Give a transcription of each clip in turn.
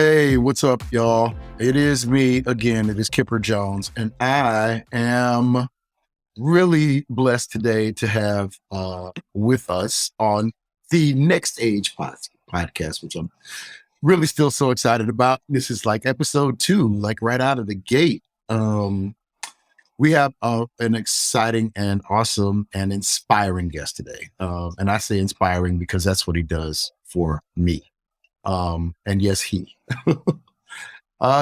Hey, what's up, y'all? It is me again. It is Kipper Jones, and I am really blessed today to have with us on the Next Age podcast, which I'm really still so excited about. This is like episode 2, like right out of the gate. We have an exciting and awesome and inspiring guest today. And I say inspiring because that's what he does for me. And yes, he.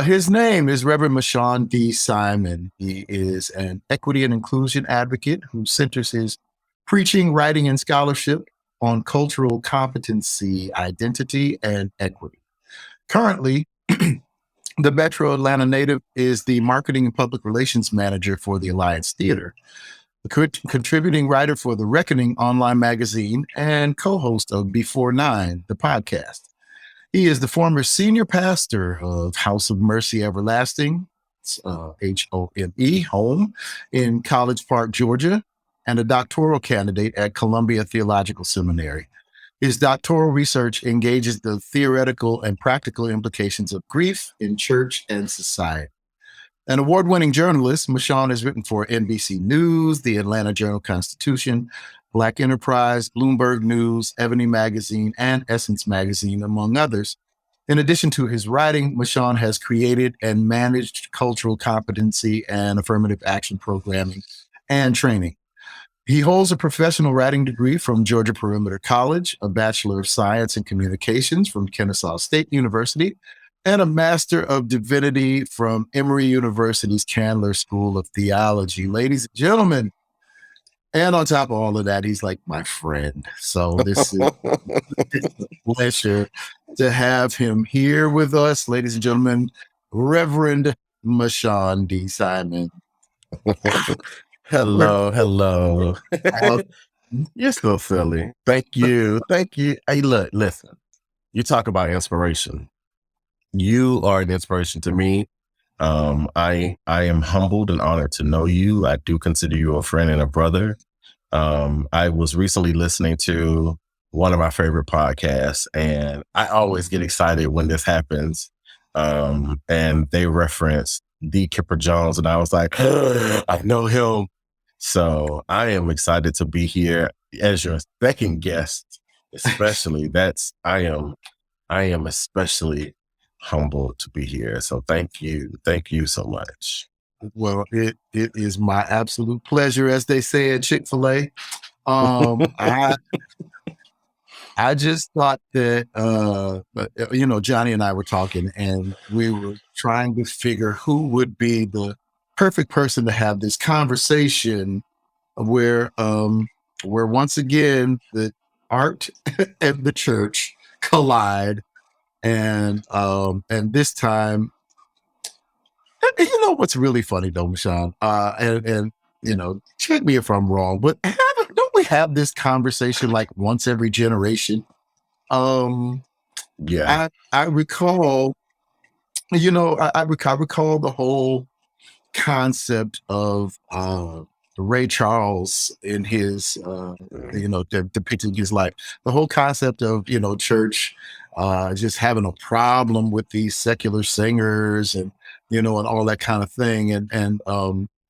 His name is Reverend Mashaun D. Simon. He is an equity and inclusion advocate who centers his preaching, writing, and scholarship on cultural competency, identity, and equity. Currently, the Metro Atlanta native is the marketing and public relations manager for the Alliance Theater, a contributing writer for The Reckoning online magazine, and co-host of Before 9, the podcast. He is the former senior pastor of House of Mercy Everlasting, HOME, home in College Park, Georgia, and a doctoral candidate at Columbia Theological Seminary. His doctoral research engages the theoretical and practical implications of grief in church and society. An award-winning journalist, Mashaun has written for NBC News, the Atlanta Journal-Constitution, Black Enterprise, Bloomberg News, Ebony Magazine, and Essence Magazine, among others. In addition to his writing, Mashaun has created and managed cultural competency and affirmative action programming and training. He holds a professional writing degree from Georgia Perimeter College, a Bachelor of Science in Communications from Kennesaw State University, and a Master of Divinity from Emory University's Candler School of Theology. Ladies and gentlemen, and on top of all of that, he's like my friend. So this is a pleasure to have him here with us. Ladies and gentlemen, Reverend Mashaun D. Simon. Hello. You're so silly. Thank you. Hey, look, listen. You talk about inspiration. You are an inspiration to me. I am humbled and honored to know you. I do consider you a friend and a brother. I was recently listening to one of my favorite podcasts, and I always get excited when this happens. And they reference the Kipper Jones, and I was like, I know him. So I am excited to be here as your second guest, especially. I am especially humbled to be here. So thank you so much. Well, it is my absolute pleasure, as they say at Chick-fil-A. I just thought that, Johnny and I were talking, and we were trying to figure who would be the perfect person to have this conversation where once again the art and the church collide, and this time, you know what's really funny though, Mashaun, and check me if I'm wrong, but don't we have this conversation like once every generation? Yeah. I recall, I recall the whole concept of Ray Charles in his, depicting his life. The whole concept of, church just having a problem with these secular singers and all that kind of thing. And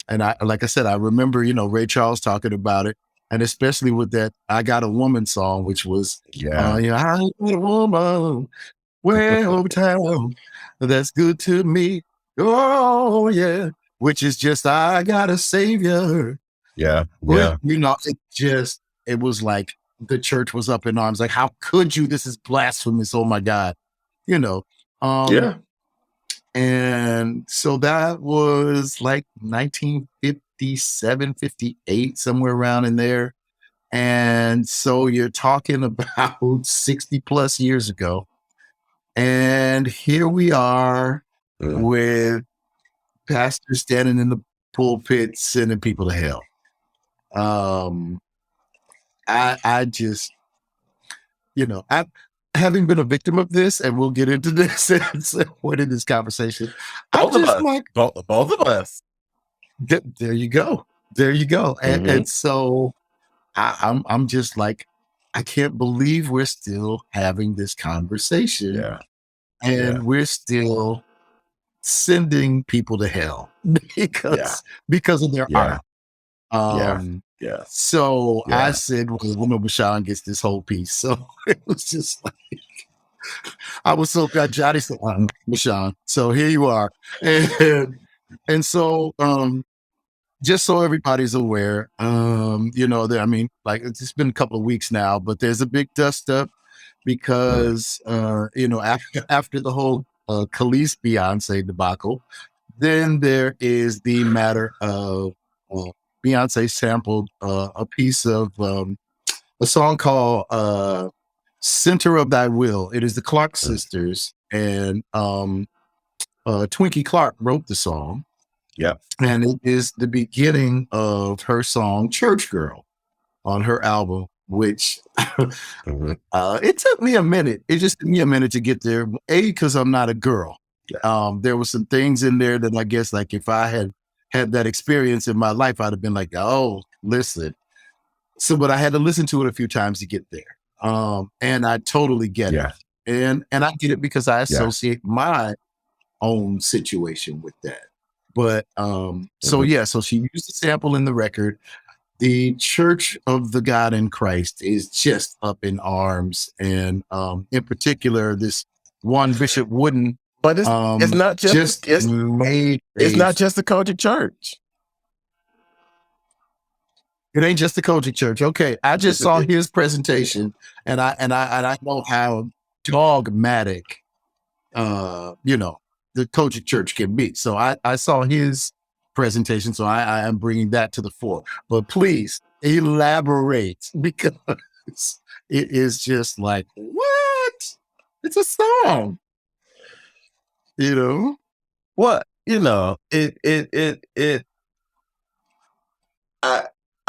I, like I said, I remember, Ray Charles talking about it. And especially with that I Got a Woman song, which was, I got a woman way over town that's good to me. Oh, yeah. Which is just, I got a savior. Yeah. But, it was like the church was up in arms. Like, how could you? This is blasphemous. Oh, my God. And so that was like 1957, 58, somewhere around in there. And so you're talking about 60 plus years ago. And here we are with pastors standing in the pulpit sending people to hell. I just, having been a victim of this, and we'll get into this at some point in this conversation. Both of us. There you go. And so I'm just like, I can't believe we're still having this conversation. Yeah. and we're still sending people to hell because of their art. So I said, well, Mashaun gets this whole piece. So it was just like, I was so glad Johnny said, Mashaun. So here you are. And so, just so everybody's aware, it's been a couple of weeks now, but there's a big dust up because, after the whole Khalees Beyoncé debacle, then there is the matter of Beyoncé sampled a piece of a song called Center of Thy Will. It is the Clark sisters, and Twinkie Clark wrote the song. And it is the beginning of her song Church Girl on her album, which it took me a minute. It just took me a minute to get there. Because I'm not a girl. There were some things in there that I guess, like, if I had that experience in my life, I'd have been like, oh, listen. So, but I had to listen to it a few times to get there. And I totally get it. And I get it because I associate my own situation with that. But so she used the sample in the record. The Church of the God in Christ is just up in arms, and in particular, this one Bishop Wooden. But it's not just it's not just the Kojic Church. It ain't just the Kojic Church. Okay, I just saw his presentation, and I know how dogmatic, the Kojic Church can be. So I saw his presentation, so I am bringing that to the fore. But please elaborate, because it is just like, what? It's a song, What,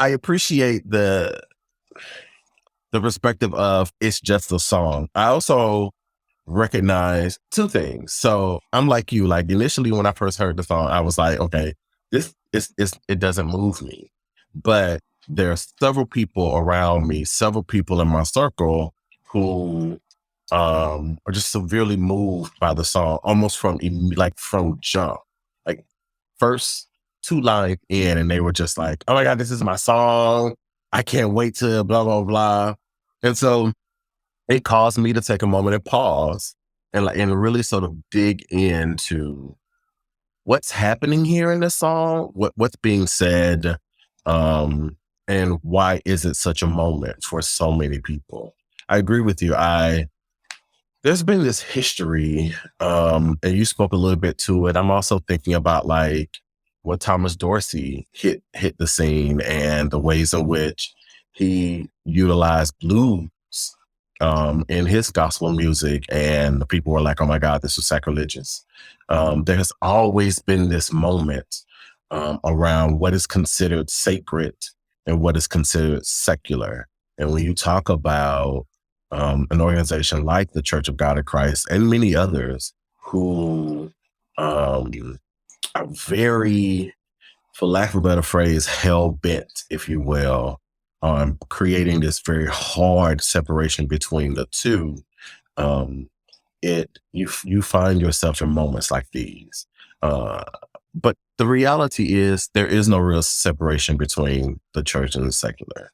I appreciate the perspective of it's just a song. I also recognize two things. So I'm like you, like initially when I first heard the song, I was like, okay, this it doesn't move me. But there are several people around me, several people in my circle who are just severely moved by the song, almost from jump. Like first 2 lines in, and they were just like, oh my God, this is my song. I can't wait to blah, blah, blah. And so it caused me to take a moment and pause and really sort of dig into what's happening here in the song, what's being said, and why is it such a moment for so many people. I agree with you. There's been this history, and you spoke a little bit to it. I'm also thinking about like what Thomas Dorsey hit the scene and the ways in which he utilized blues in his gospel music, and the people were like, oh my God, this is sacrilegious. There's always been this moment around what is considered sacred and what is considered secular. And when you talk about an organization like the Church of God in Christ and many others who are very, for lack of a better phrase, hell-bent, if you will, on creating this very hard separation between the two, you find yourself in moments like these. But the reality is there is no real separation between the church and the secular.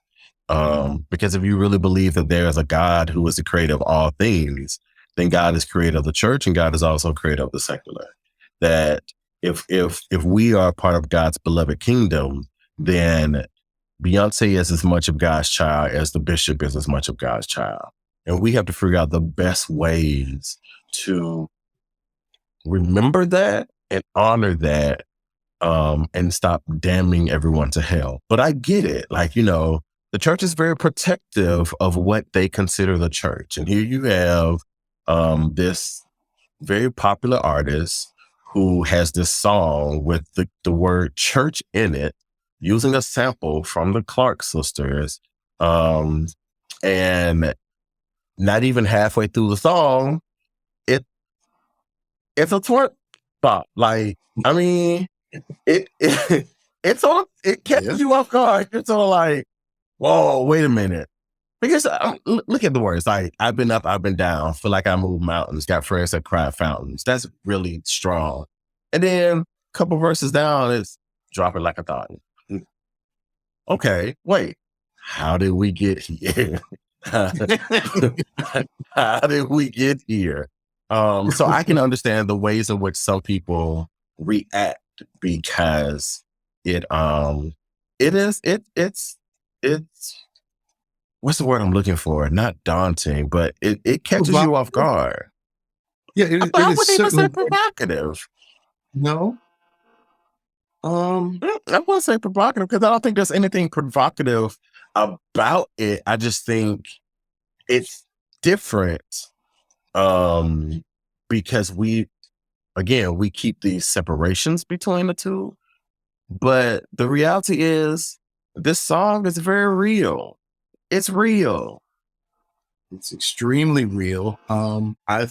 Because if you really believe that there is a God who is the creator of all things, then God is creator of the church and God is also creator of the secular. That if we are part of God's beloved kingdom, then Beyoncé is as much of God's child as the bishop is as much of God's child. And we have to figure out the best ways to remember that and honor that, and stop damning everyone to hell. But I get it. Like, the church is very protective of what they consider the church. And here you have this very popular artist who has this song with the word church in it, using a sample from the Clark sisters, and not even halfway through the song, it's a twerk spot. Like, I mean, it catches you off guard. It's sort of like, whoa, wait a minute. Because look at the words. Like, I've been up, I've been down. Feel like I move mountains. Got friends that cry fountains. That's really strong. And then a couple verses down, it's drop it like a thought. Okay, wait. How did we get here? How did we get here? So I can understand the ways in which some people react, because it's what's the word I'm looking for? Not daunting, but it catches you off guard. Yeah, it I is wouldn't even say certainly provocative. no. I wouldn't say provocative, because I don't think there's anything provocative about it. I just think it's different, because we keep these separations between the two. But the reality is, this song is very real. It's real. It's extremely real. I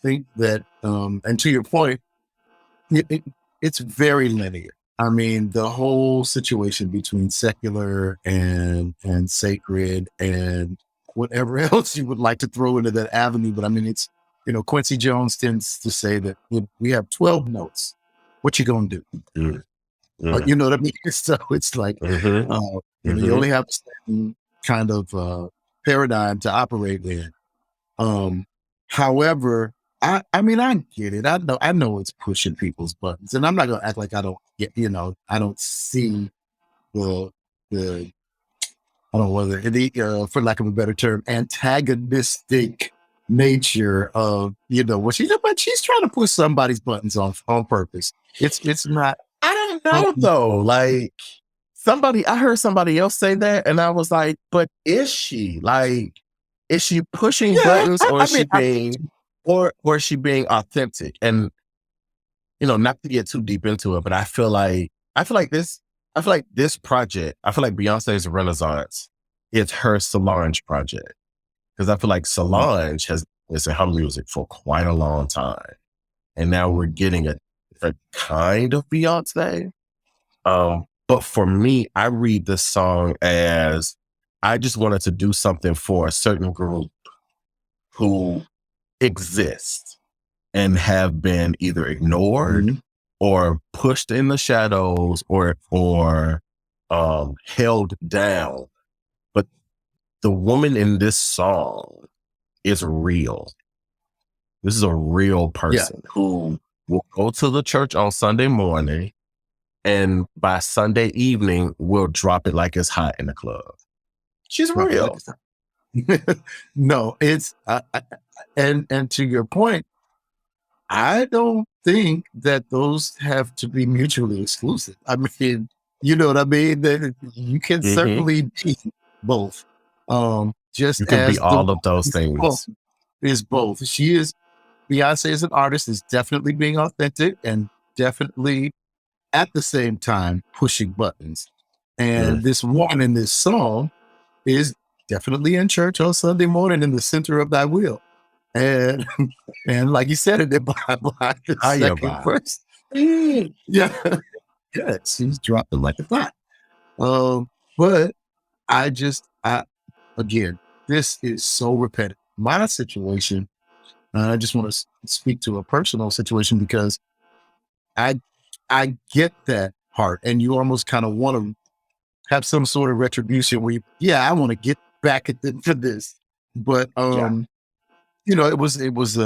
think that, and to your point, it's very linear. I mean, the whole situation between secular and sacred and whatever else you would like to throw into that avenue. But I mean, it's, Quincy Jones tends to say that we have 12 notes. What you gonna do? You know what I mean? So it's like, you only have a certain kind of paradigm to operate in. However, I mean, I get it. I know it's pushing people's buttons, and I'm not gonna act like I don't get. I don't see the I don't know whether the for lack of a better term, antagonistic nature of what she's trying to push somebody's buttons on purpose. It's not. I don't know though. Like, I heard somebody else say that, and I was like, but is she pushing buttons, or is she being authentic? And not to get too deep into it, but I feel like this project, I feel like Beyonce's Renaissance is her Solange project, because I feel like Solange has been in her music for quite a long time, and now we're getting a kind of Beyonce. But for me, I read this song as I just wanted to do something for a certain group who exist and have been either ignored or pushed in the shadows or held down. But the woman in this song is real. This is a real person who will go to the church on Sunday morning, and by Sunday evening, we'll drop it like it's hot in the club. She's real. No, it's and to your point, I don't think that those have to be mutually exclusive. I mean, you know what I mean? That you can certainly be both. Just you can as be all of those things. Is both. Beyonce as an artist is definitely being authentic and definitely at the same time pushing buttons. And this woman in this song is definitely in church on Sunday morning in the center of thy will. And like you said, it by the second verse. Yeah, she's dropping like a thought. But again, this is so repetitive. My situation, I just want to speak to a personal situation, because I get that part, and you almost kind of want to have some sort of retribution where I want to get back at them for this. But it was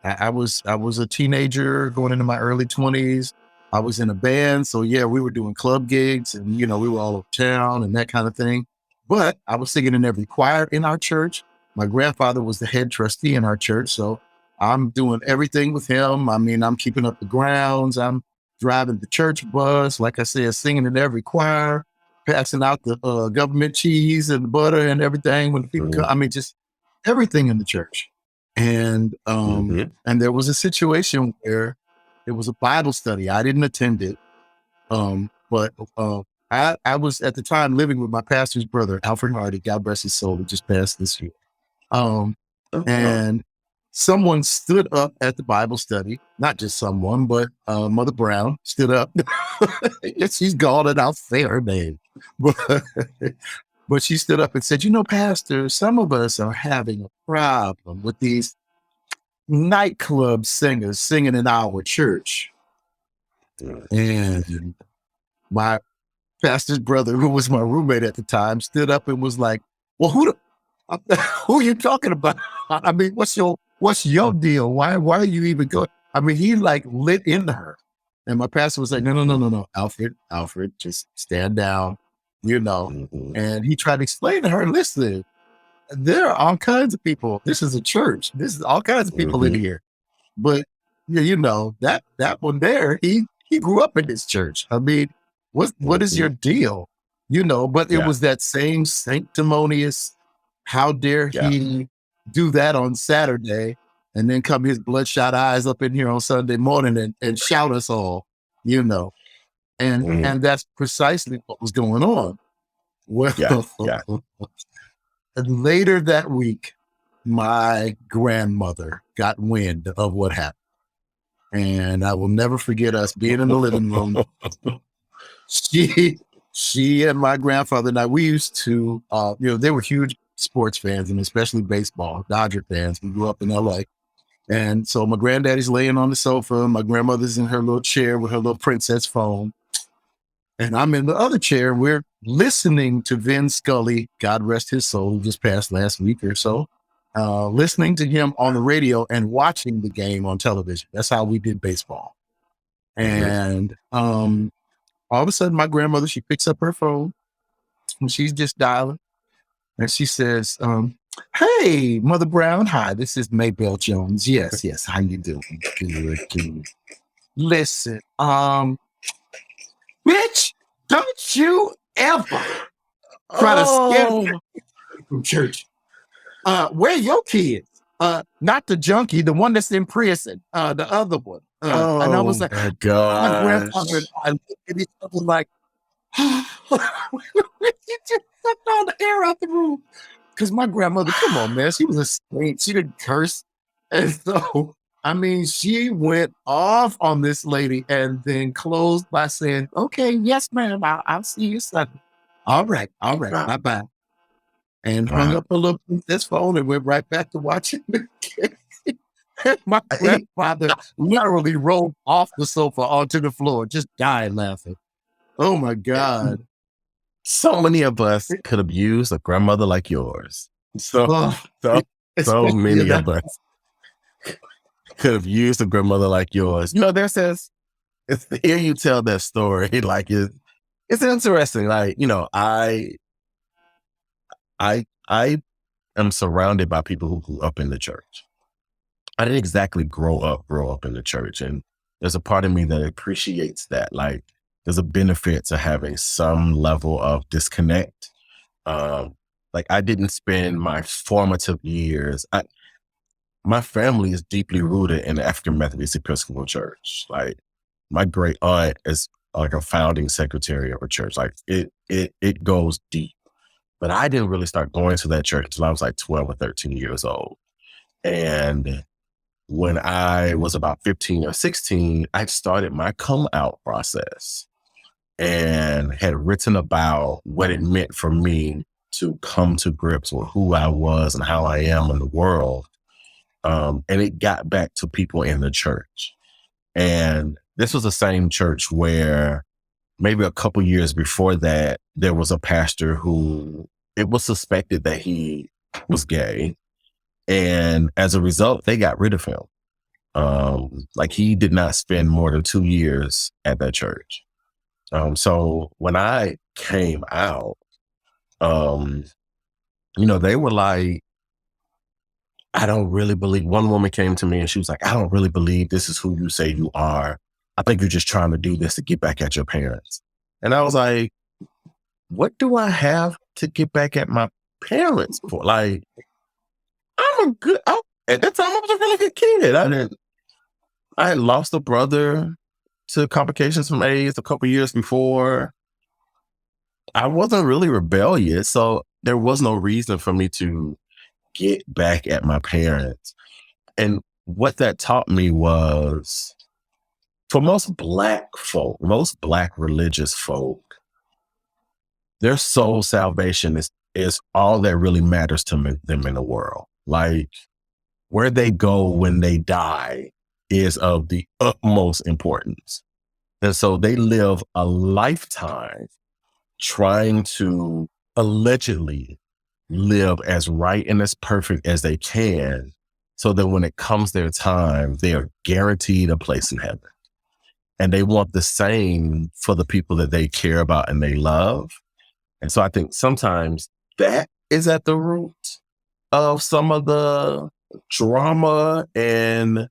I was a teenager going into my early 20s. I was in a band, so we were doing club gigs, and we were all over town and that kind of thing. But I was singing in every choir in our church. My grandfather was the head trustee in our church, so I'm doing everything with him. I mean, I'm keeping up the grounds. I'm driving the church bus, like I said, singing in every choir, passing out the government cheese and butter and everything when people come. I mean, just everything in the church. And and there was a situation where it was a Bible study. I didn't attend it, but I was at the time living with my pastor's brother, Alfred Hardy. God bless his soul. He just passed this year. And someone stood up at the Bible study. Not just someone, but Mother Brown stood up. She's gone, and I'll say her name. But But she stood up and said, Pastor, some of us are having a problem with these nightclub singers singing in our church. And my pastor's brother, who was my roommate at the time, stood up and was like, well, who are you talking about? I mean, what's your deal? Why are you even going? I mean, he like lit into her. And my pastor was like, no, Alfred, just stand down, And he tried to explain to her, listen, there are all kinds of people. This is a church. This is all kinds of people in here. But that one there, he grew up in this church. I mean, what is your deal? But it was that same sanctimonious, how dare he do that on Saturday and then come his bloodshot eyes up in here on Sunday morning and shout us all, And that's precisely what was going on. Well, later that week, my grandmother got wind of what happened. And I will never forget us being in the living room. She and my grandfather and I, we used to, they were huge sports fans and especially baseball, Dodger fans. We grew up in LA. And so my granddaddy's laying on the sofa. My grandmother's in her little chair with her little princess phone. And I'm in the other chair. We're listening to Vin Scully, God rest his soul, who just passed last week or so. Listening to him on the radio and watching the game on television. That's how we did baseball. And all of a sudden, my grandmother, she picks up her phone and she's just dialing. And she says, hey, Mother Brown. Hi, this is Maybelle Jones. Yes. How you doing? Good. Listen, bitch, don't you ever try to scare me from church. Where are your kids? Not the junkie, the one that's in prison, the other one. And I was like, my God, my grandfather, I looked at each other like, you just sucked all the air out the room. Because my grandmother, come on, man, she was a saint. She didn't curse. And so, I mean, she went off on this lady and then closed by saying, okay, yes, ma'am, I'll see you Sunday. All right, bye-bye. And hung up a little princess phone and went right back to watching the game. My grandfather literally rolled off the sofa onto the floor, just died laughing. Oh my God. So many of us could have used a grandmother like yours. So many of us could have used a grandmother like yours. Hear you tell that story, like it's interesting. Like, I am surrounded by people who grew up in the church. I didn't exactly grow up in the church. And there's a part of me that appreciates that. Like, there's a benefit to having some level of disconnect. Like, I didn't spend my formative years. My family is deeply rooted in the African Methodist Episcopal Church. Like, my great aunt is like a founding secretary of a church. Like, it goes deep. But I didn't really start going to that church until I was like 12 or 13 years old. And when I was about 15 or 16, I started my come out process and had written about what it meant for me to come to grips with who I was and how I am in the world. And it got back to people in the church. And this was the same church where maybe a couple years before that, there was a pastor who it was suspected that he was gay. And as a result, they got rid of him. Like, he did not spend more than 2 years at that church. So when I came out, they were like, I don't really believe. One woman came to me and she was like, I don't really believe this is who you say you are. I think you're just trying to do this to get back at your parents. And I was like, what do I have to get back at my parents for? Like, at that time I was a really good kid. I had lost a brother to complications from AIDS a couple years before. I wasn't really rebellious, so there was no reason for me to get back at my parents. And what that taught me was, for most Black religious folk, their soul salvation is all that really matters to them in the world. Like, where they go when they die is of the utmost importance. And so they live a lifetime trying to allegedly live as right and as perfect as they can, so that when it comes their time, they are guaranteed a place in heaven. And they want the same for the people that they care about and they love. And so I think sometimes that is at the root of some of the drama and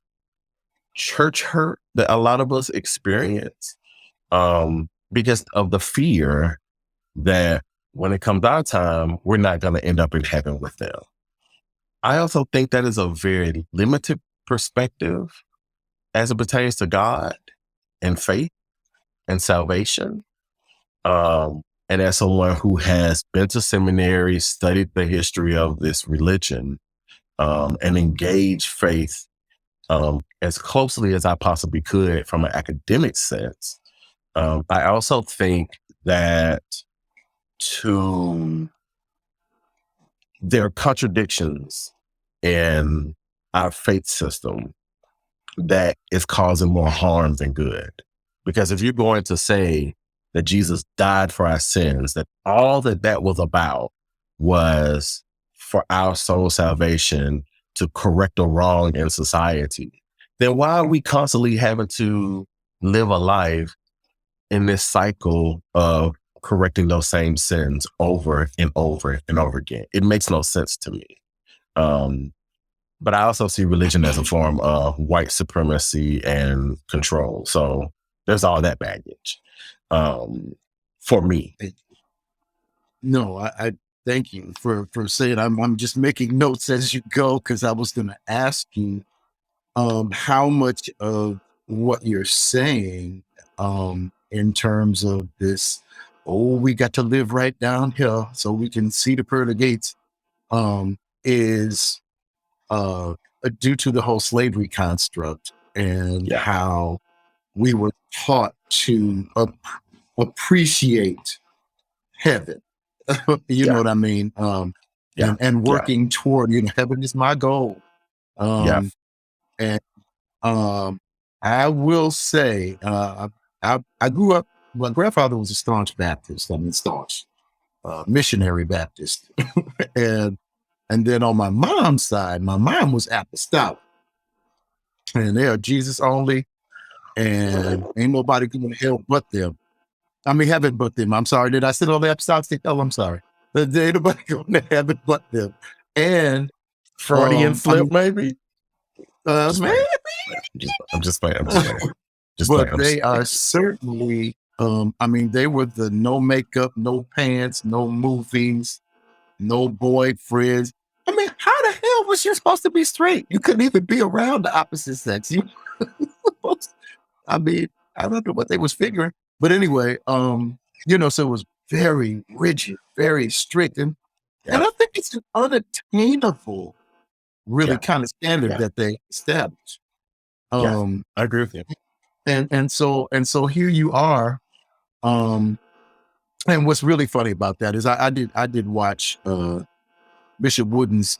church hurt that a lot of us experience, because of the fear that when it comes our time, we're not going to end up in heaven with them. I also think that is a very limited perspective as it pertains to God and faith and salvation. And as someone who has been to seminary, studied the history of this religion, and engaged faith as closely as I possibly could from an academic sense, I also think that there are contradictions in our faith system that is causing more harm than good. Because if you're going to say that Jesus died for our sins, that all that was about was for our soul salvation, to correct a wrong in society, then why are we constantly having to live a life in this cycle of correcting those same sins over and over and over again? It makes no sense to me. But I also see religion as a form of white supremacy and control. So there's all that baggage for me. No, I thank you for saying. I'm just making notes as you go, because I was going to ask you how much of what you're saying in terms of this, we got to live right down here so we can see the pearly gates, is due to the whole slavery construct and how we were taught to appreciate heaven. You know what I mean? And working toward, heaven is my goal. And I will say, I grew up, my grandfather was a staunch Baptist, missionary Baptist. and then on my mom's side, my mom was apostolic. And they are Jesus only, and ain't nobody going to hell but them. I mean, heaven but them. I'm sorry. Did I sit on the apostolic? Oh, I'm sorry. Ain't nobody going to heaven but them. And Freudian slip, maybe? Man. I'm just playing. But they are certainly, they were the no makeup, no pants, no movies, no boyfriends. I mean, how the hell was you supposed to be straight? You couldn't even be around the opposite sex. I mean, I don't know what they was figuring. But anyway, so it was very rigid, very strict. And I think it's an unattainable, really kind of standard that they established. I agree with you. And so here you are. And what's really funny about that is I did watch Bishop Wooden's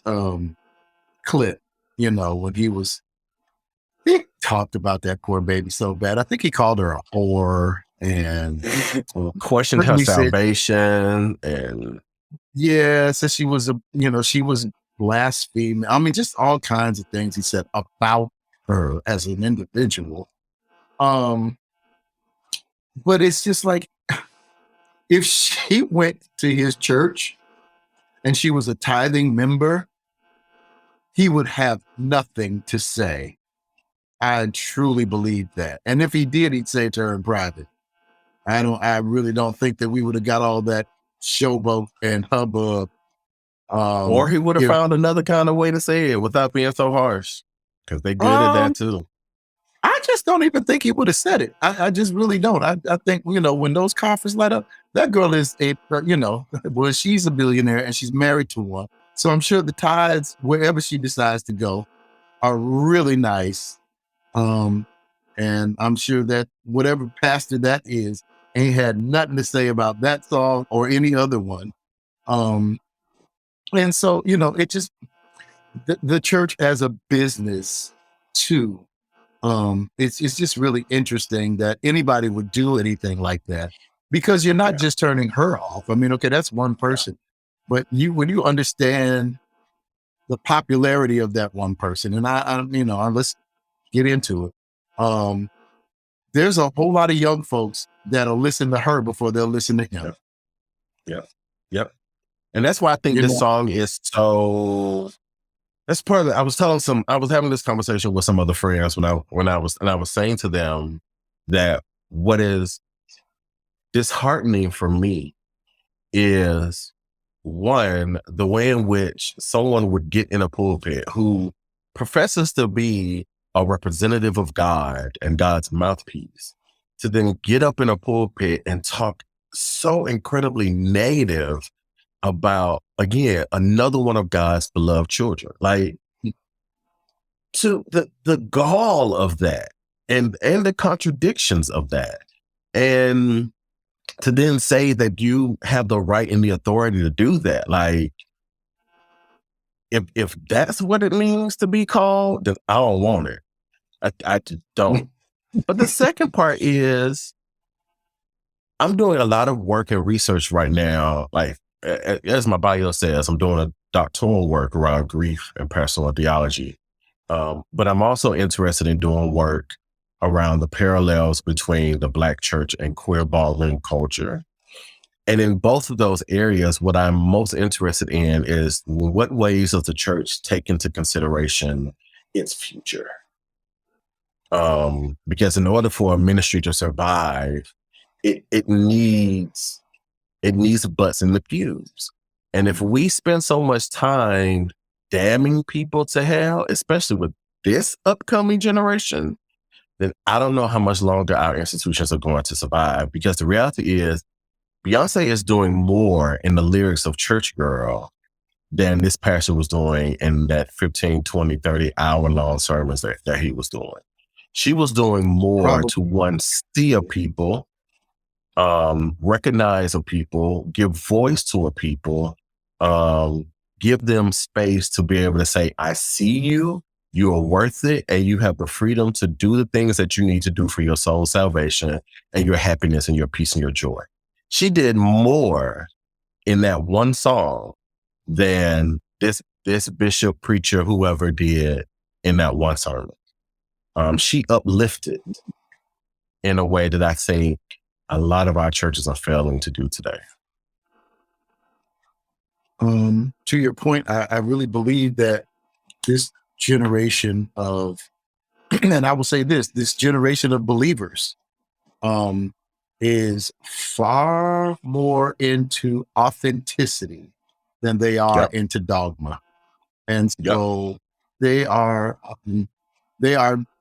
clip, when he talked about that poor baby so bad. I think he called her a whore and questioned her salvation, and said she was she was blaspheming. I mean, just all kinds of things he said about her as an individual. But it's just like, if she went to his church and she was a tithing member, he would have nothing to say. I truly believe that. And if he did, he'd say it to her in private. I really don't think that we would have got all that showboat and hubbub. Or he would have found another kind of way to say it without being so harsh, because they're good at that too. I just don't even think he would have said it. I just really don't. I think, when those coffers light up, that girl is well, she's a billionaire and she's married to one. So I'm sure the tithes, wherever she decides to go, are really nice. And I'm sure that whatever pastor that is, ain't had nothing to say about that song or any other one. And so, it just, the church as a business too. It's just really interesting that anybody would do anything like that, because you're not just turning her off. I mean, okay, that's one person, but when you understand the popularity of that one person, and let's get into it. There's a whole lot of young folks that'll listen to her before they'll listen to him. Yep. And that's why I think this song is so. That's part of it. I was having this conversation with some other friends when I was saying to them that what is disheartening for me is, one, the way in which someone would get in a pulpit who professes to be a representative of God and God's mouthpiece, to then get up in a pulpit and talk so incredibly negative about, again, another one of God's beloved children. Like, to the gall of that and the contradictions of that. And to then say that you have the right and the authority to do that. Like, if that's what it means to be called, then I don't want it. I just don't. But the second part is, I'm doing a lot of work and research right now. Like, as my bio says, I'm doing a doctoral work around grief and personal theology. But I'm also interested in doing work around the parallels between the Black church and queer ballroom culture. And in both of those areas, what I'm most interested in is what ways does the church take into consideration its future? Because in order for a ministry to survive, it needs butts in the pews. And if we spend so much time damning people to hell, especially with this upcoming generation, then I don't know how much longer our institutions are going to survive. Because the reality is, Beyoncé is doing more in the lyrics of Church Girl than this pastor was doing in that 15, 20, 30 hour-long sermons that he was doing. She was doing more to, one, see a people, recognize a people, give voice to a people, give them space to be able to say, I see you, you are worth it, and you have the freedom to do the things that you need to do for your soul's salvation and your happiness and your peace and your joy. She did more in that one song than this bishop, preacher, whoever did in that one sermon. She uplifted in a way that I think a lot of our churches are failing to do today. To your point, I really believe that this generation of, and I will say this generation of believers is far more into authenticity than they are into dogma. And so they are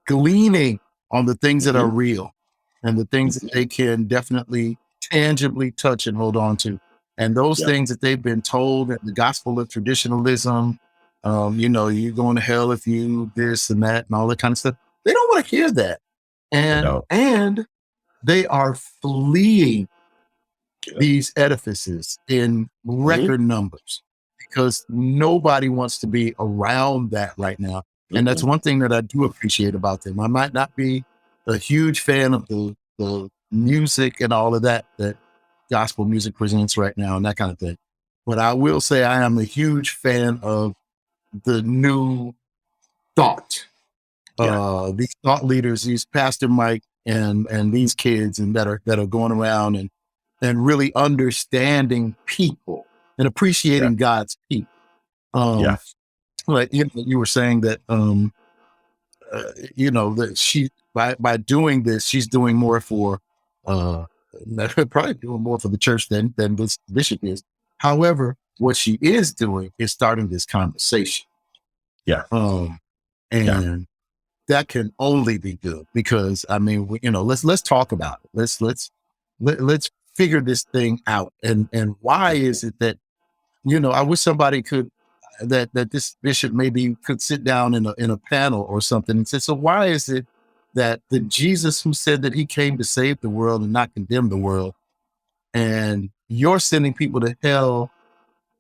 gleaning on the things that are real and the things that they can definitely tangibly touch and hold on to. And those things that they've been told in the gospel of traditionalism, you're going to hell if you this and that and all that kind of stuff. They don't want to hear that. And they are fleeing these edifices in record numbers because nobody wants to be around that right now. And that's one thing that I do appreciate about them. I might not be a huge fan of the music and all of that gospel music presents right now and that kind of thing. But I will say I am a huge fan of the new thought. These thought leaders, these Pastor Mike and these kids and that are going around and really understanding people and appreciating God's people. Like you were saying that that she by doing this, she's doing more for probably doing more for the church than this bishop is. However, what she is doing is starting this conversation. And that can only be good because I mean, let's talk about it. Let's figure this thing out. And why is it that, I wish somebody could, that this bishop maybe could sit down in a panel or something and say, so why is it that the Jesus who said that he came to save the world and not condemn the world, and you're sending people to hell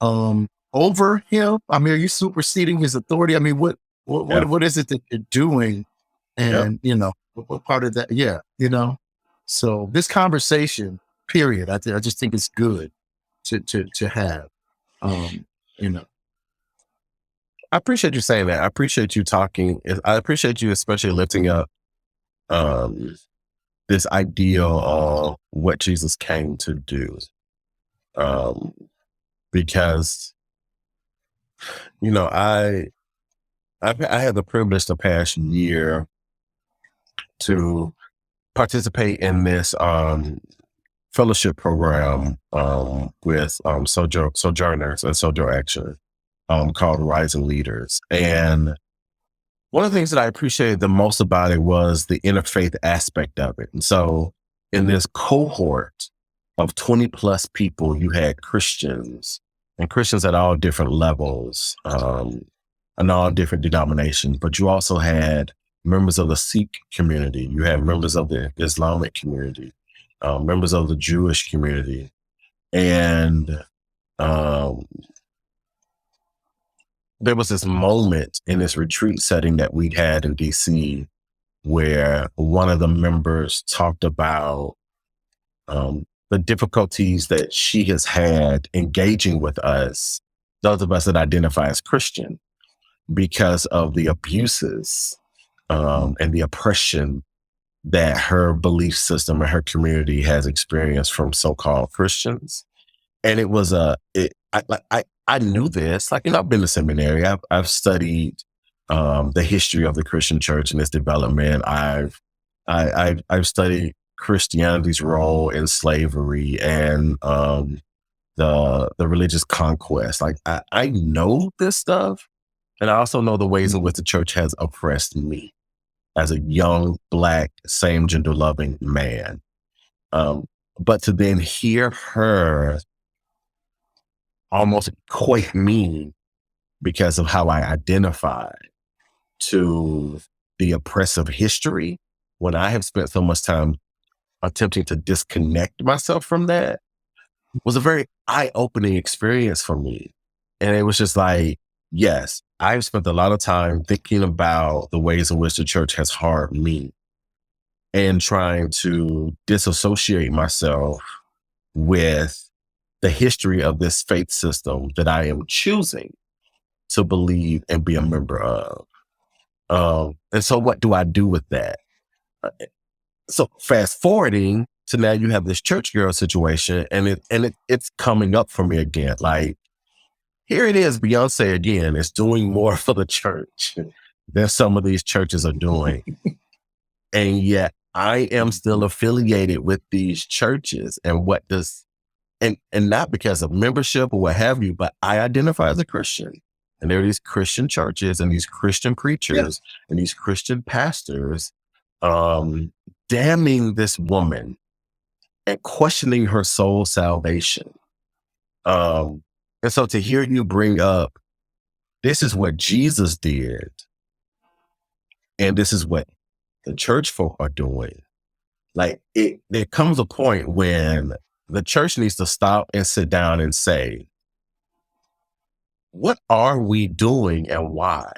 over him. I mean, are you superseding his authority? I mean, what is it that you're doing? And what part of that? Yeah, So this conversation, period. I just think it's good to have. I appreciate you saying that. I appreciate you talking. I appreciate you especially lifting up this ideal of what Jesus came to do. Because, I had the privilege the past year to participate in this fellowship program with sojourners and sojourn action called Rising Leaders. And one of the things that I appreciated the most about it was the interfaith aspect of it. And so in this cohort of 20 plus people, you had Christians and Christians at all different levels and all different denominations, but you also had members of the Sikh community. You had members of the Islamic community, members of the Jewish community. And there was this moment in this retreat setting that we had in DC where one of the members talked about the difficulties that she has had engaging with us, those of us that identify as Christian, because of the abuses and the oppression that her belief system and her community has experienced from so-called Christians. And it was I knew this, I've been to seminary. I've studied the history of the Christian church and its development. I've studied Christianity's role in slavery and the religious conquest. I know this stuff, and I also know the ways in which the church has oppressed me as a young, Black, same gender loving man. But to then hear her almost equate me because of how I identify to the oppressive history, when I have spent so much time attempting to disconnect myself from that, was a very eye-opening experience for me. And it was just like, yes, I've spent a lot of time thinking about the ways in which the church has harmed me and trying to disassociate myself with the history of this faith system that I am choosing to believe and be a member of. And so what do I do with that? So fast forwarding to now, you have this church girl situation, and it's coming up for me again. Like, here it is, Beyoncé again is doing more for the church than some of these churches are doing. And yet I am still affiliated with these churches. And and not because of membership or what have you, but I identify as a Christian. And there are these Christian churches and these Christian preachers and these Christian pastors damning this woman and questioning her soul salvation. And so to hear you bring up, this is what Jesus did, and this is what the church folk are doing. Like, there comes a point when the church needs to stop and sit down and say, what are we doing and why?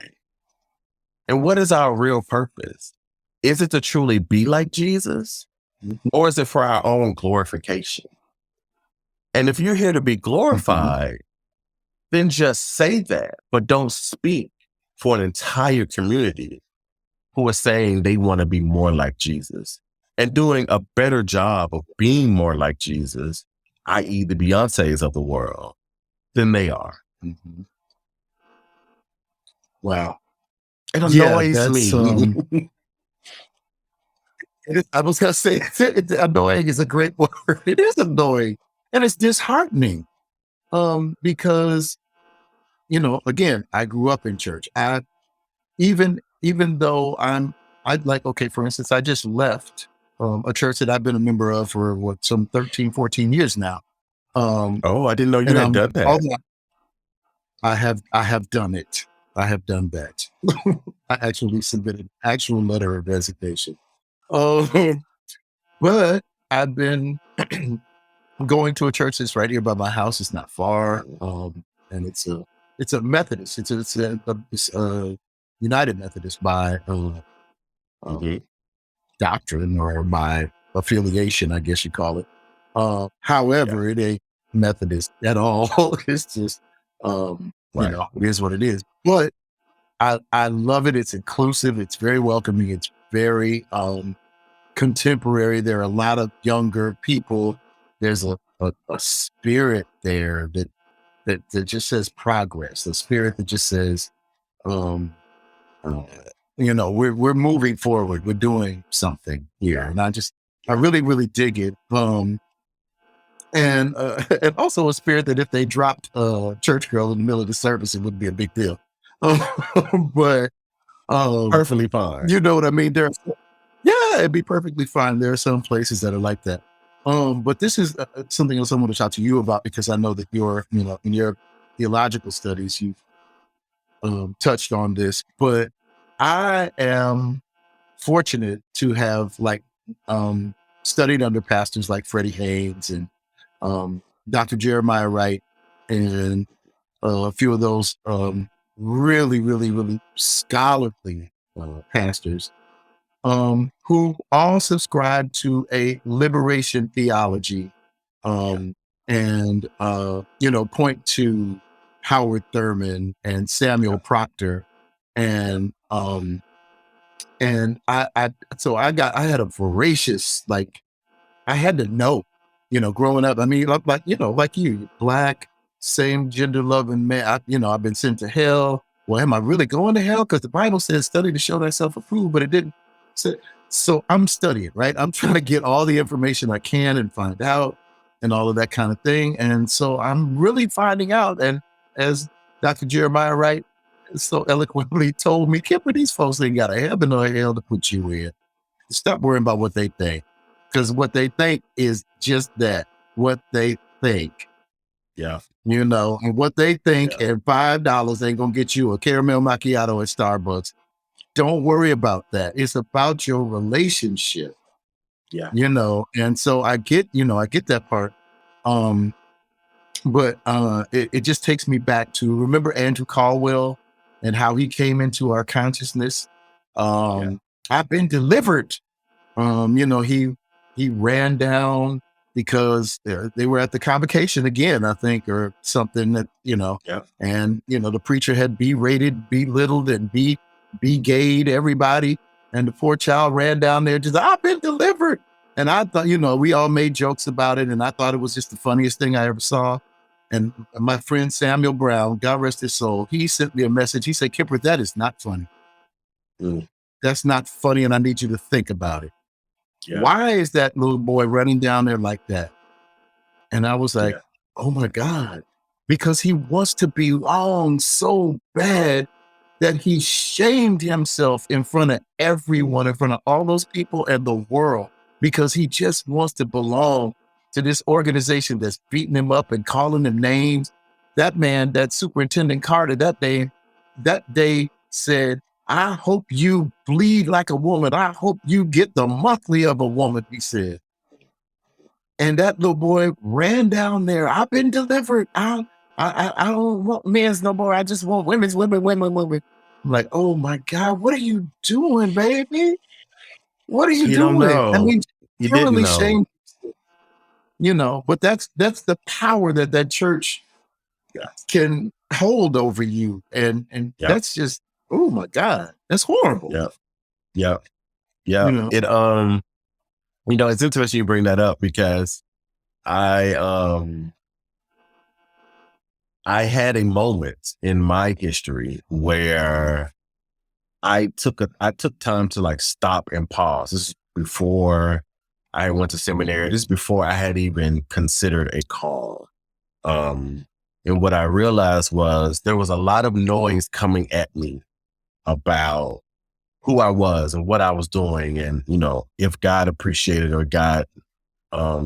And what is our real purpose? Is it to truly be like Jesus, or is it for our own glorification? And if you're here to be glorified, then just say that, but don't speak for an entire community who are saying they want to be more like Jesus and doing a better job of being more like Jesus, i.e. the Beyoncés of the world, than they are. Mm-hmm. Wow. It annoys me. I was going to say, annoying is a great word. It is annoying. And it's disheartening. Because, again, I grew up in church. Even though for instance, I just left a church that I've been a member of for some 13, 14 years now. I didn't know you had done that. I have done it. I have done that. I actually submitted an actual letter of resignation. Um, but I've been going to a church that's right here by my house. It's not far. And it's a Methodist. It's a United Methodist by Mhm. doctrine or by affiliation, I guess you call it. Yeah. However, it ain't Methodist at all. It's just, Right. it is what it is. But I love it. It's inclusive. It's very welcoming. It's very contemporary. There are a lot of younger people. There's a spirit there that just says progress. A spirit that just says, um, uh, we're moving forward. We're doing something here, and I really really dig it. And and also a spirit that if they dropped a church girl in the middle of the service, it wouldn't be a big deal. But Perfectly fine. you know what I mean? Yeah, it'd be perfectly fine. There are some places that are like that. But this is something else I want to talk to you about because I know that in your theological studies, you touched on this, but I am fortunate to have studied under pastors like Freddie Haynes and Dr. Jeremiah Wright and a few of those really, really, really scholarly pastors who all subscribe to a liberation theology and point to Howard Thurman and Samuel Proctor and I had a voracious I had to know, growing up. I mean, like you, Black, same gender loving man. I've been sent to hell. Well, am I really going to hell? Because the Bible says study to show thyself approved, but it didn't. So I'm studying, right? I'm trying to get all the information I can and find out and all of that kind of thing. And so I'm really finding out. And as Dr. Jeremiah Wright so eloquently told me, Kipper, these folks ain't got a heaven or a hell to put you in. Stop worrying about what they think. Because what they think is just that, what they think. Yeah. And what they think and $5 ain't going to get you a caramel macchiato at Starbucks. Don't worry about that. It's about your relationship. Yeah. And so I get that part. But it just takes me back to remember Andrew Caldwell and how he came into our consciousness. I've been delivered. He ran down because they were at the convocation again, I think, or something that, and, the preacher had berated, belittled, and begayed everybody. And the poor child ran down there just, I've been delivered. And I thought, we all made jokes about it. And I thought it was just the funniest thing I ever saw. And my friend Samuel Brown, God rest his soul, he sent me a message. He said, Kipper, that is not funny. That's not funny. And I need you to think about it. Yeah. Why is that little boy running down there like that? And I was like, oh my God, because he wants to belong so bad that he shamed himself in front of everyone, in front of all those people and the world, because he just wants to belong to this organization that's beating him up and calling him names. That man, that Superintendent Carter, that day said, I hope you bleed like a woman. I hope you get the monthly of a woman, he said. And that little boy ran down there. I've been delivered. I don't want men's no more. I just want women. I'm like, oh my God, what are you doing, baby? What are you doing? Don't know. I mean, you you're didn't really know. But that's the power that church can hold over you. And that's just, oh my God, that's horrible. Yeah. It it's interesting you bring that up because I had a moment in my history where I took time to stop and pause. This is before I went to seminary. This is before I had even considered a call. And what I realized was there was a lot of noise coming at me about who I was and what I was doing. And, if God appreciated or God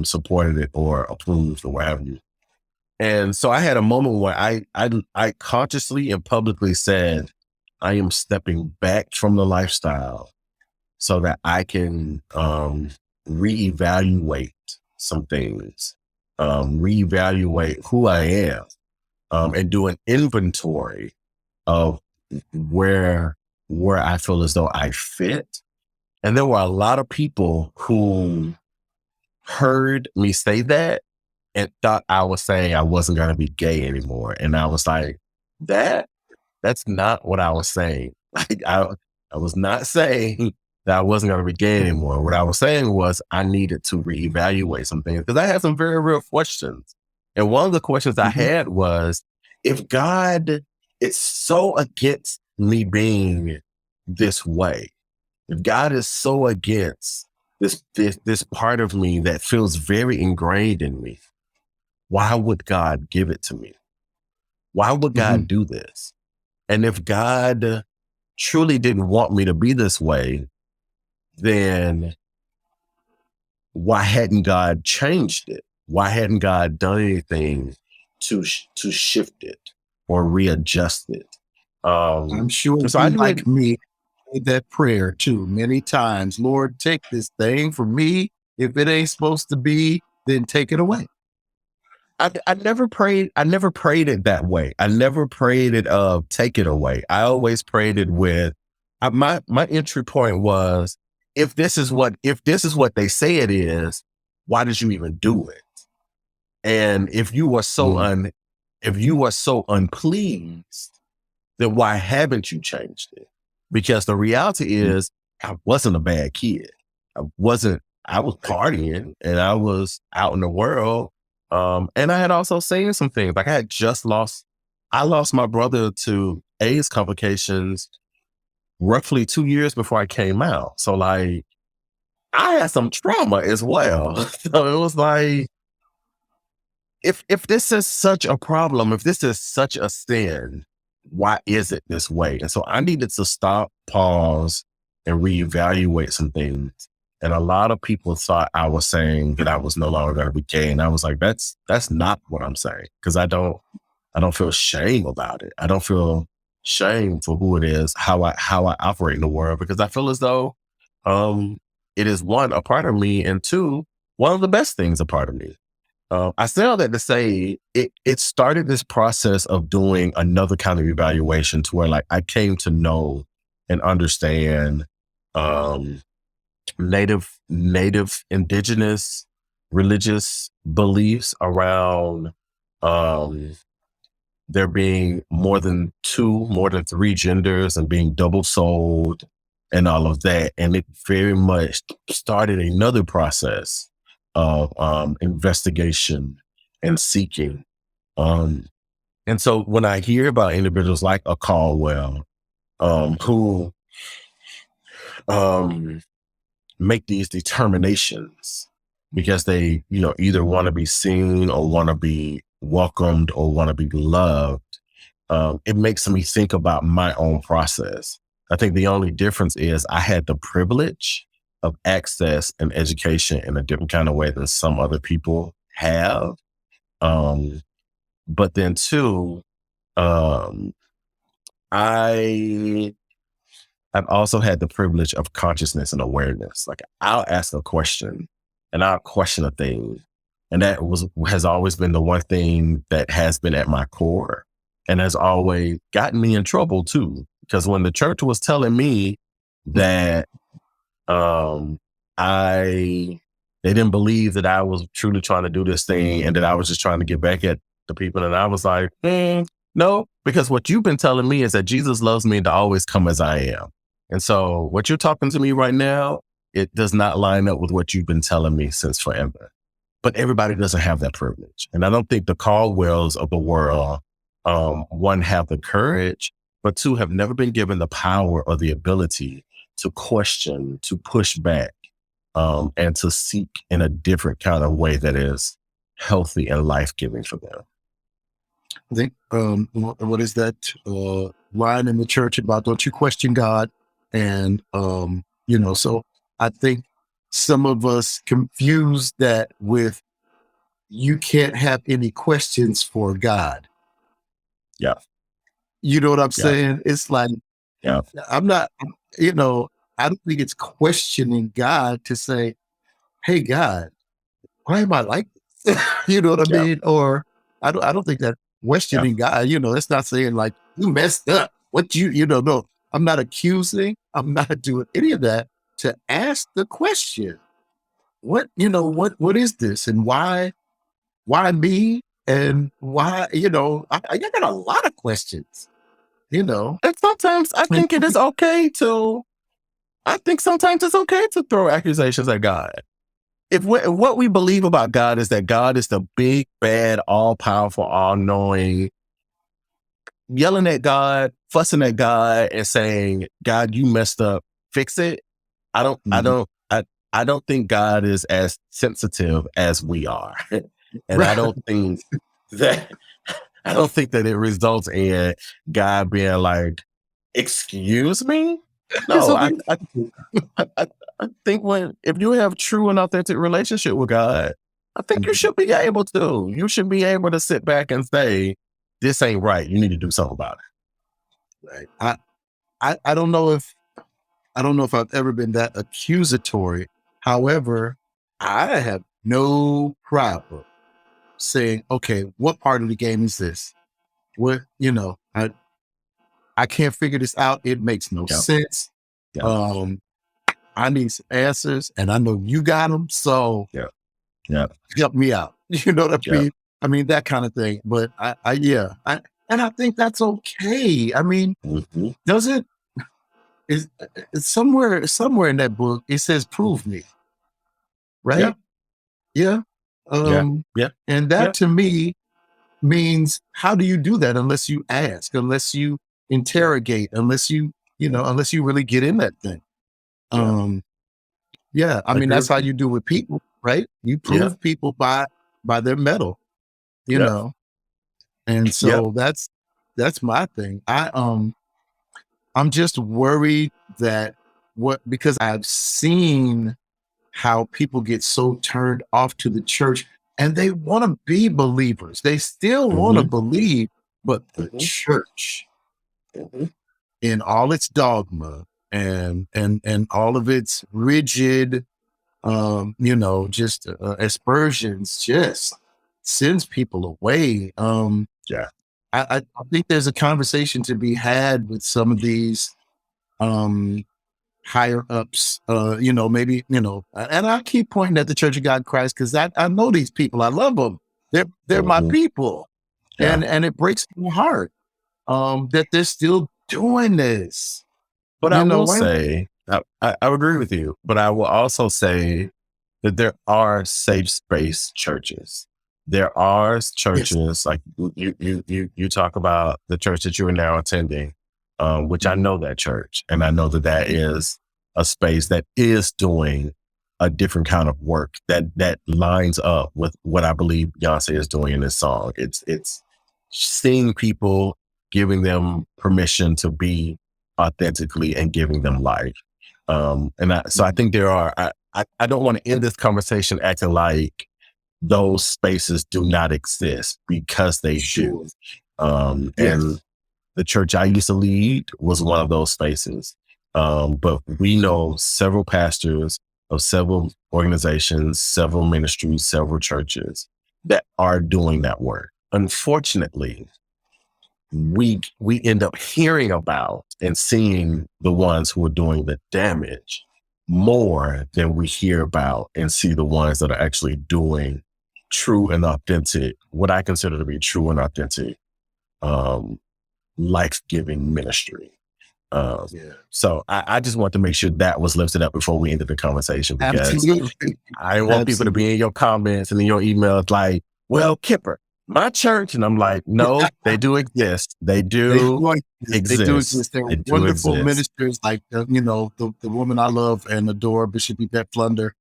supported it or approved or what have you. And so I had a moment where I consciously and publicly said, I am stepping back from the lifestyle so that I can reevaluate some things, reevaluate who I am, and do an inventory of where I feel as though I fit. And there were a lot of people who heard me say that and thought I was saying I wasn't going to be gay anymore. And I was like, that's not what I was saying. Like I was not saying that I wasn't going to be gay anymore. What I was saying was I needed to reevaluate some things because I had some very real questions. And one of the questions I had was, if God is so against me being this way, if God is so against this part of me that feels very ingrained in me, why would God give it to me? Why would God do this? And if God truly didn't want me to be this way, then why hadn't God changed it? Why hadn't God done anything to shift it or readjust it? I'm sure so I you, knew like me, made that prayer too many times. Lord, take this thing from me. If it ain't supposed to be, then take it away. I never prayed. I never prayed it that way. I never prayed it of take it away. I always prayed it with my entry point was, if this is what they say it is, why did you even do it? And if you were so unpleased, then why haven't you changed it? Because the reality is, I wasn't a bad kid. I was partying and I was out in the world. And I had also seen some things. Like I lost my brother to AIDS complications roughly 2 years before I came out. So like, I had some trauma as well. So it was like, if this is such a problem, if this is such a sin, why is it this way? And so I needed to stop, pause, and reevaluate some things. And a lot of people thought I was saying that I was no longer going to be gay. And I was like, that's not what I'm saying. Because I don't feel shame about it. I don't feel shame for who it is, how I operate in the world, because I feel as though it is, one, a part of me, and two, one of the best things a part of me. I say all that to say it started this process of doing another kind of evaluation to where, like, I came to know and understand native indigenous religious beliefs around there being more than 3 genders and being double souled and all of that. And it very much started another process of investigation and seeking. And so when I hear about individuals like a Caldwell, who make these determinations because they, either want to be seen or want to be welcomed or want to be loved, it makes me think about my own process. I think the only difference is I had the privilege of access and education in a different kind of way than some other people have. But then too, I've also had the privilege of consciousness and awareness. Like, I'll ask a question and I'll question a thing. And that has always been the one thing that has been at my core and has always gotten me in trouble too. Because when the church was telling me that they didn't believe that I was truly trying to do this thing and that I was just trying to get back at the people. And I was like, no, because what you've been telling me is that Jesus loves me to always come as I am. And so what you're talking to me right now, it does not line up with what you've been telling me since forever. But everybody doesn't have that privilege. And I don't think the Caldwells of the world, one, have the courage, but two, have never been given the power or the ability to question, to push back, and to seek in a different kind of way that is healthy and life-giving for them. I think, what is that line in the church about don't you question God? And, so I think some of us confuse that with you can't have any questions for God. Yeah. You know what I'm saying? It's like, yeah. I'm not, I don't think it's questioning God to say, hey, God, why am I like this? You know what I mean? Or I don't think that questioning God, that's not saying like, you messed up. No, I'm not accusing. I'm not doing any of that. To ask the question, what is this and why me? And why, I got a lot of questions, And sometimes I think it is okay sometimes it's okay to throw accusations at God. If what we believe about God is that God is the big, bad, all-powerful, all-knowing, yelling at God, fussing at God, and saying, God, you messed up, fix it. I don't think God is as sensitive as we are. And I don't think that it results in God being like, excuse me? No, I think if you have true and authentic relationship with God, I think you should be able to. You should be able to sit back and say, this ain't right. You need to do something about Right. I don't know if I've ever been that accusatory. However, I have no problem saying, okay, what part of the game is this? What, I can't figure this out. It makes no sense. Yeah. I need some answers, and I know you got them. So help me out. You know what I mean? I mean, that kind of thing. But and I think that's okay. I mean, does it? Is somewhere in that book it says prove me, right? Yeah. And that to me means, how do you do that unless you ask, unless you interrogate, unless you unless you really get in that thing? I mean, that's how you do with people, right? You prove people by their metal, and so that's my thing. I'm just worried that because I've seen how people get so turned off to the church, and they want to be believers. They still want to believe, but the church in all its dogma and all of its rigid, just aspersions, just sends people away. I think there's a conversation to be had with some of these higher ups, maybe, and I keep pointing at the Church of God in Christ because I know these people. I love them. They're my people. And it breaks my heart that they're still doing this. But I will say, I agree with you, but I will also say that there are safe space churches. There are churches like you talk about the church that you are now attending, which I know that church, and I know that is a space that is doing a different kind of work that lines up with what I believe Beyoncé is doing in this song. It's seeing people, giving them permission to be authentically and giving them life. So I think there are, I don't want to end this conversation acting like those spaces do not exist, because they do. And the church I used to lead was one of those spaces. But we know several pastors of several organizations, several ministries, several churches that are doing that work. Unfortunately, we end up hearing about and seeing the ones who are doing the damage more than we hear about and see the ones that are actually doing true and authentic, what I consider to be true and authentic, life-giving ministry. So I just want to make sure that was lifted up before we ended the conversation, because I want people to be in your comments and in your emails like, well, Kipper, my church, and I'm like, no, they do exist. They do exist. They do exist. They're wonderful ministers, like the woman I love and adore, Bishop Yvette Flunder.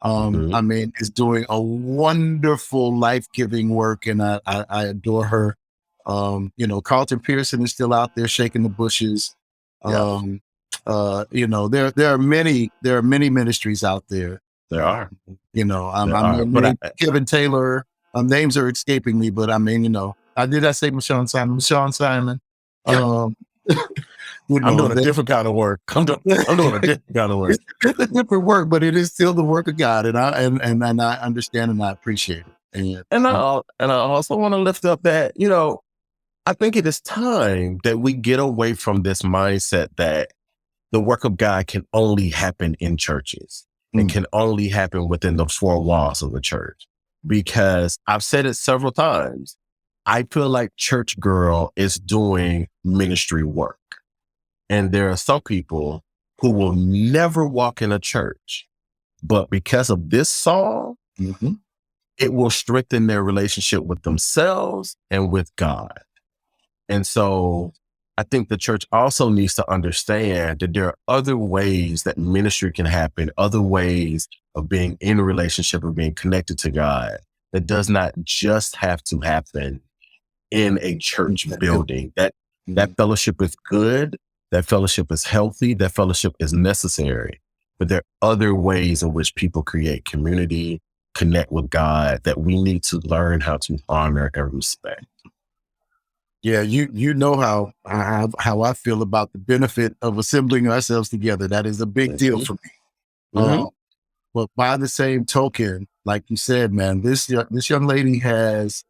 I mean, is doing a wonderful life-giving work, and I adore her. Carlton Pearson is still out there shaking the bushes. There are many ministries out there. There are. Kevin Taylor. Names are escaping me, but I mean, I say Mashaun Simon. I'm doing a different kind of work. I'm doing a different kind of work. It's a different work, but it is still the work of God, and I understand and I appreciate it. And I also want to lift up that, I think it is time that we get away from this mindset that the work of God can only happen in churches and can only happen within the four walls of the church. Because I've said it several times, I feel like church girl is doing ministry work. And there are some people who will never walk in a church, but because of this song, it will strengthen their relationship with themselves and with God. And so I think the church also needs to understand that there are other ways that ministry can happen, other ways of being in a relationship, of being connected to God, that does not just have to happen in a church building. That fellowship is good. That fellowship is healthy. That fellowship is necessary. But there are other ways in which people create community, connect with God, that we need to learn how to honor and respect. Yeah, you know how I feel about the benefit of assembling ourselves together. That is a big deal for me. But by the same token, like you said, man, this young lady has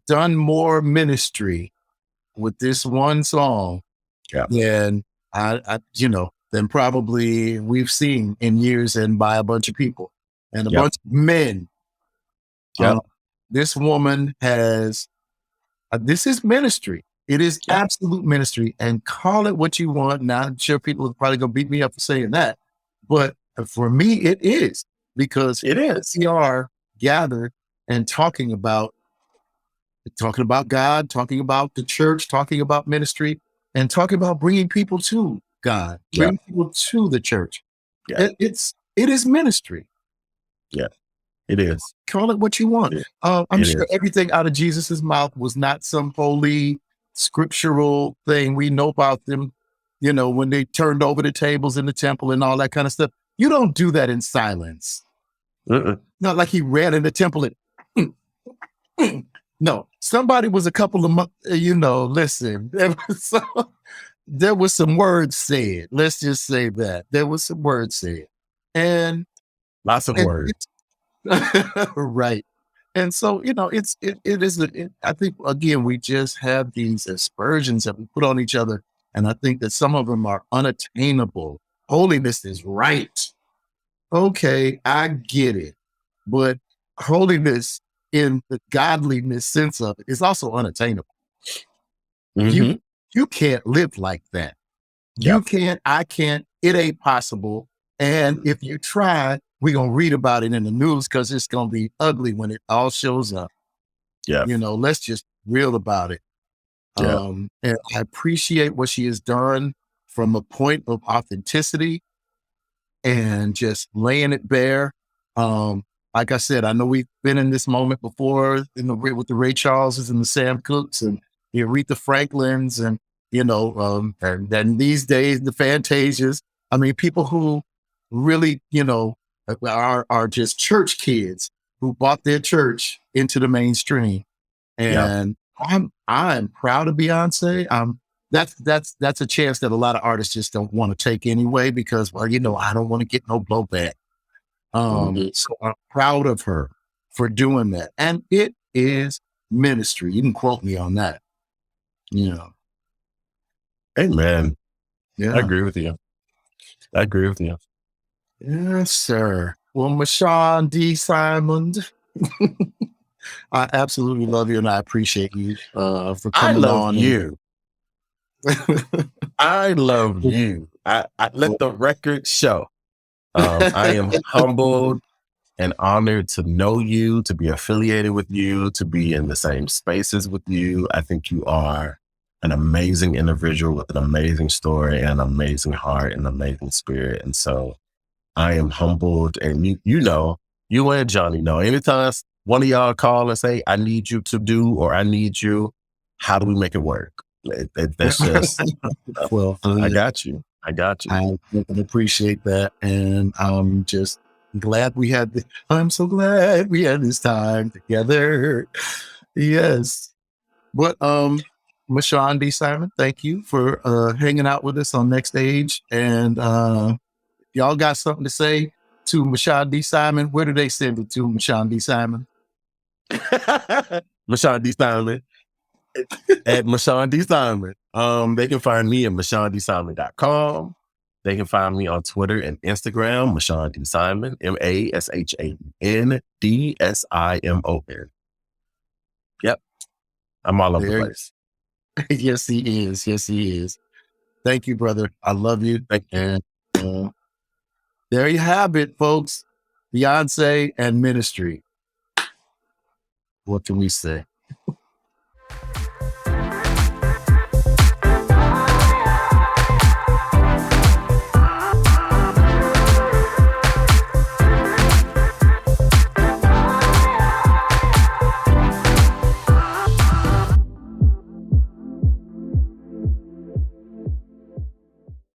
done more ministry with this one song than than probably we've seen in years and by a bunch of people and a bunch of men. This woman has. This is ministry. It is absolute ministry, and call it what you want. Now, I'm sure people are probably going to beat me up for saying that, but for me, it is, because we are gathered and talking about God, talking about the church, talking about ministry, and talking about bringing people to God, bringing people to the church. It is ministry. Yeah. It is. Call it what you want. I'm sure everything out of Jesus's mouth was not some holy scriptural thing. We know about them, when they turned over the tables in the temple and all that kind of stuff. You don't do that in silence. Not like he ran in the temple and no. Somebody was a couple of months, listen, there was some words said. Let's just say that. There was some words said. And lots of words. Right. And so, I think, again, we just have these aspersions that we put on each other. And I think that some of them are unattainable. Holiness is right. Okay, I get it. But holiness in the godliness sense of it is also unattainable. You can't live like that. You can't, I can't, it ain't possible. And if you try, we're going to read about it in the news because it's going to be ugly when it all shows up. Let's just real about it. And I appreciate what she has done from a point of authenticity and just laying it bare. Like I said, I know we've been in this moment before with the Ray Charleses and the Sam Cookes and the Aretha Franklins and, and then these days, the Fantasias. I mean, people who really, are just church kids who brought their church into the mainstream. And I'm proud of Beyonce. That's a chance that a lot of artists just don't want to take anyway, because, I don't want to get no blowback. So I'm proud of her for doing that. And it is ministry. You can quote me on that. Amen. Yeah. I agree with you. Yes, sir. Well, Mashaun D. Simon, I absolutely love you and I appreciate you for coming on. I love you. I let the record show. I am humbled and honored to know you, to be affiliated with you, to be in the same spaces with you. I think you are an amazing individual with an amazing story and an amazing heart and an amazing spirit. And so I am humbled, and you and Johnny know, anytime one of y'all call and say, I need you to do, or I need you, how do we make it work? That's just, well, I got you. I can appreciate that. And I'm just glad I'm so glad we had this time together. Yes. But, Mashaun D. Simon, thank you for hanging out with us on Next Age. And y'all got something to say to Mashaun D. Simon? Where do they send it to, Mashaun D. Simon? Mashaun D. Simon at Mashaun D. Simon. They can find me at MashaunDSimon.com. They can find me on Twitter and Instagram, Mashaun D. Simon, MashaunDSimon. Yep. I'm all over the place. Yes, he is. Yes, he is. Thank you, brother. I love you. Thank you. And there you have it, folks. Beyoncé and ministry. What can we say?